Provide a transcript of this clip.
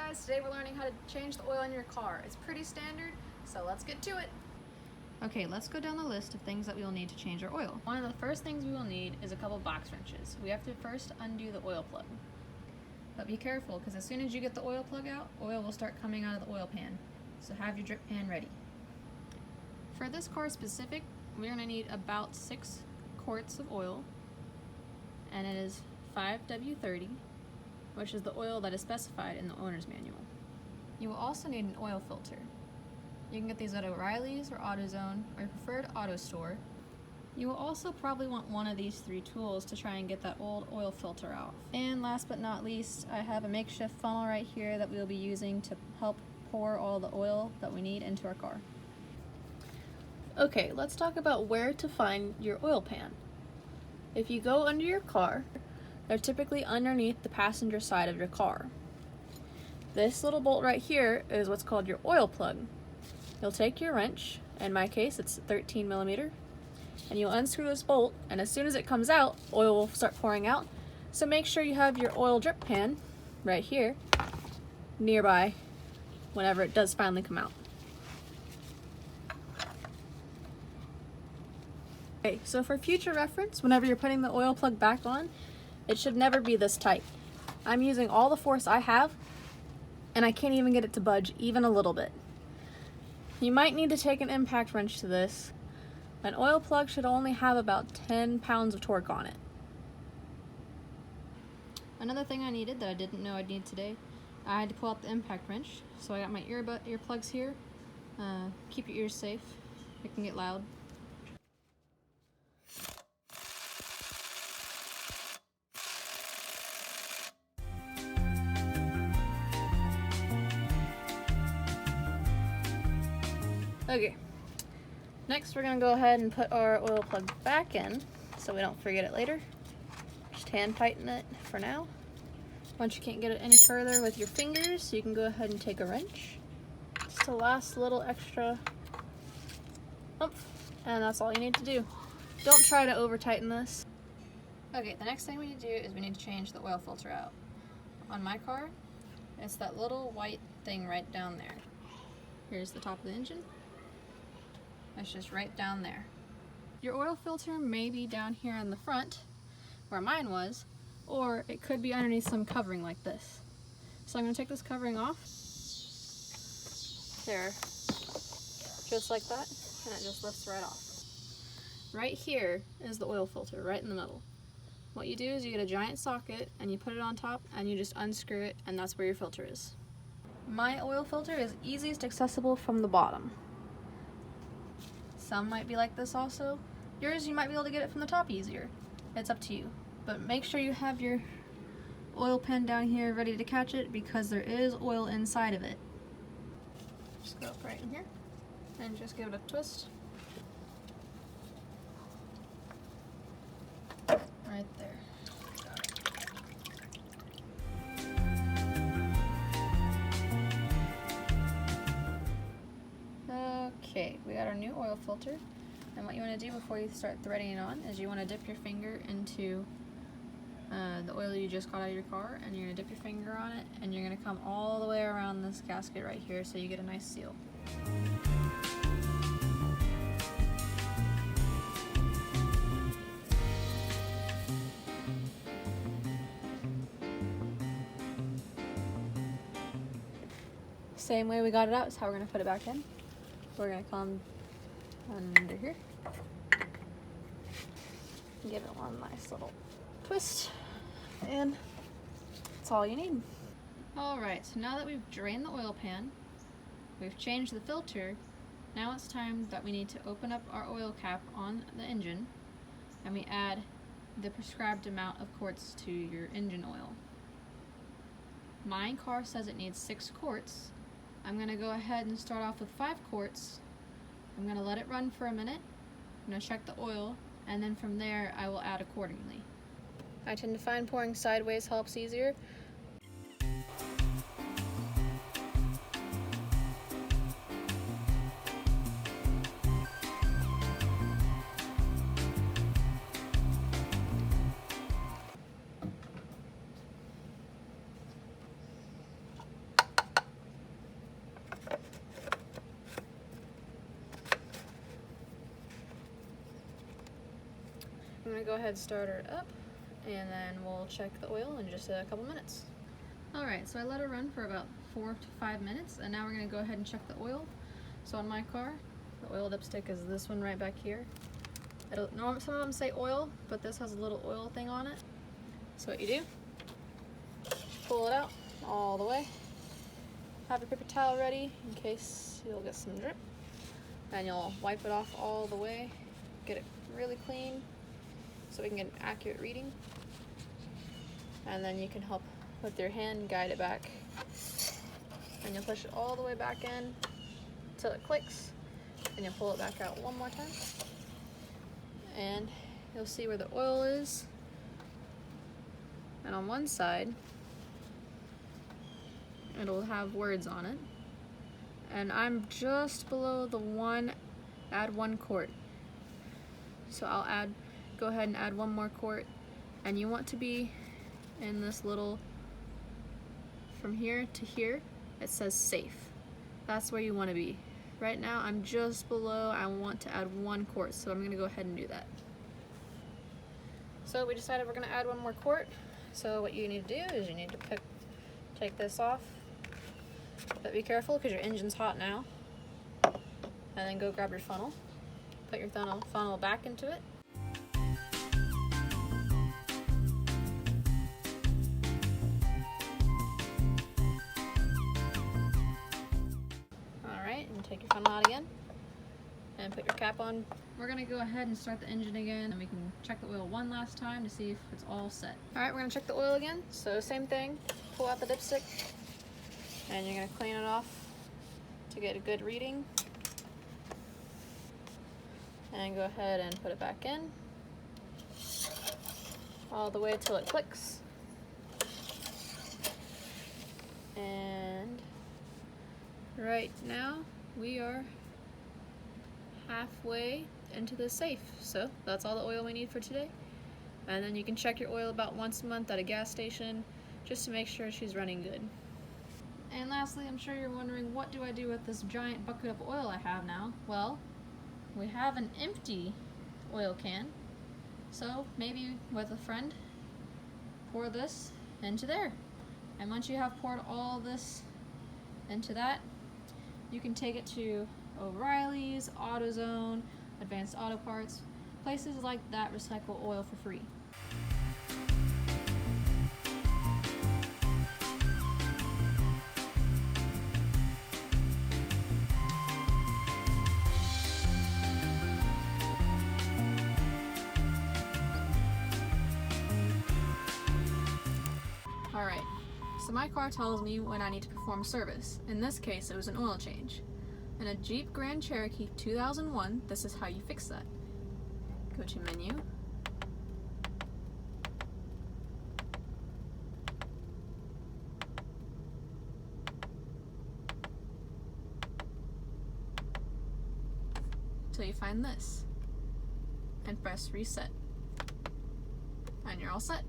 guys, today we're learning how to change the oil in your car. It's pretty standard, so let's get to it. Okay, let's go down the list of things that we will need to change our oil. One of the first things we will need is a couple box wrenches. We have to first undo the oil plug. But be careful, because as soon as you get the oil plug out, oil will start coming out of the oil pan. So have your drip pan ready. For this car specific, we're going to need about 6 quarts of oil, and it is 5W30, which is the oil that is specified in the owner's manual. You will also need an oil filter. You can get these at O'Reilly's or AutoZone or your preferred auto store. You will also probably want one of these 3 tools to try and get that old oil filter out. And last but not least, I have a makeshift funnel right here that we will be using to help pour all the oil that we need into our car. Okay, let's talk about where to find your oil pan. If you go under your car, they're typically underneath the passenger side of your car. This little bolt right here is what's called your oil plug. You'll take your wrench, in my case it's 13mm, and you'll unscrew this bolt, and as soon as it comes out, oil will start pouring out. So make sure you have your oil drip pan right here nearby whenever it does finally come out. Okay, so for future reference, whenever you're putting the oil plug back on, it should never be this tight. I'm using all the force I have, and I can't even get it to budge even a little bit. You might need to take an impact wrench to this. An oil plug should only have about 10 pounds of torque on it. Another thing I needed that I didn't know I'd need today, I had to pull out the impact wrench. So I got my earplugs here. Keep your ears safe. It can get loud. Okay, next we're going to go ahead and put our oil plug back in so we don't forget it later. Just hand tighten it for now. Once you can't get it any further with your fingers, you can go ahead and take a wrench. Just the last little extra oomph, and that's all you need to do. Don't try to over tighten this. Okay, the next thing we need to do is we need to change the oil filter out. On my car, it's that little white thing right down there. Here's the top of the engine. It's just right down there. Your oil filter may be down here in the front, where mine was, or it could be underneath some covering like this. So I'm going to take this covering off. There. Just like that, and it just lifts right off. Right here is the oil filter, right in the middle. What you do is you get a giant socket, and you put it on top, and you just unscrew it, and that's where your filter is. My oil filter is easiest accessible from the bottom. Some might be like this also. Yours, you might be able to get it from the top easier. It's up to you. But make sure you have your oil pan down here ready to catch it because there is oil inside of it. Just go up right in here and just give it a twist. Right there. Okay, we got our new oil filter, and what you want to do before you start threading it on is you want to dip your finger into the oil you just got out of your car, and you're going to dip your finger on it, and you're going to come all the way around this gasket right here so you get a nice seal. Same way we got it out is how we're going to put it back in. We're going to come under here, give it one nice little twist, and that's all you need. Alright, so now that we've drained the oil pan, we've changed the filter, now it's time that we need to open up our oil cap on the engine, and we add the prescribed amount of quarts to your engine oil. My car says it needs 6 quarts. I'm going to go ahead and start off with 5 quarts. I'm going to let it run for a minute. I'm going to check the oil, and then from there I will add accordingly. I tend to find pouring sideways helps easier. gonna go ahead and start her up, and then we'll check the oil in just a couple minutes. Alright, so I let her run for about 4 to 5 minutes, and now we're gonna go ahead and check the oil. So on my car, the oil dipstick is this one right back here. Some of them say oil, but this has a little oil thing on it. So what you do, pull it out all the way. Have your paper towel ready in case you'll get some drip. And you'll wipe it off all the way, get it really clean so we can get an accurate reading. And then you can help with your hand guide it back. And you'll push it all the way back in until it clicks. And you'll pull it back out one more time. And you'll see where the oil is. And on one side, it'll have words on it. And I'm just below the add 1 quart. So I'll go ahead and add 1 more quart. And you want to be in this little, from here to here, it says safe. That's where you want to be. Right now I'm just below, I want to add 1 quart, so I'm gonna go ahead and do that. So we decided we're gonna add 1 more quart. So what you need to do is you need to take this off. But be careful because your engine's hot now. And then go grab your funnel. Put your funnel back into it. Alright, and take your funnel out again. And put your cap on. We're going to go ahead and start the engine again, and we can check the oil one last time to see if it's all set. Alright, we're going to check the oil again. So same thing, pull out the dipstick. And you're going to clean it off to get a good reading. And go ahead and put it back in. All the way till it clicks. And right now we are halfway into the safe. So that's all the oil we need for today. And then you can check your oil about once a month at a gas station just to make sure she's running good. And lastly, I'm sure you're wondering, what do I do with this giant bucket of oil I have now? Well, we have an empty oil can, so maybe with a friend, pour this into there. And once you have poured all this into that, you can take it to O'Reilly's, AutoZone, Advanced Auto Parts, places like that recycle oil for free. Alright, so my car tells me when I need to perform service. In this case, it was an oil change. In a Jeep Grand Cherokee 2001, this is how you fix that. Go to menu. Till you find this. And press reset. And you're all set.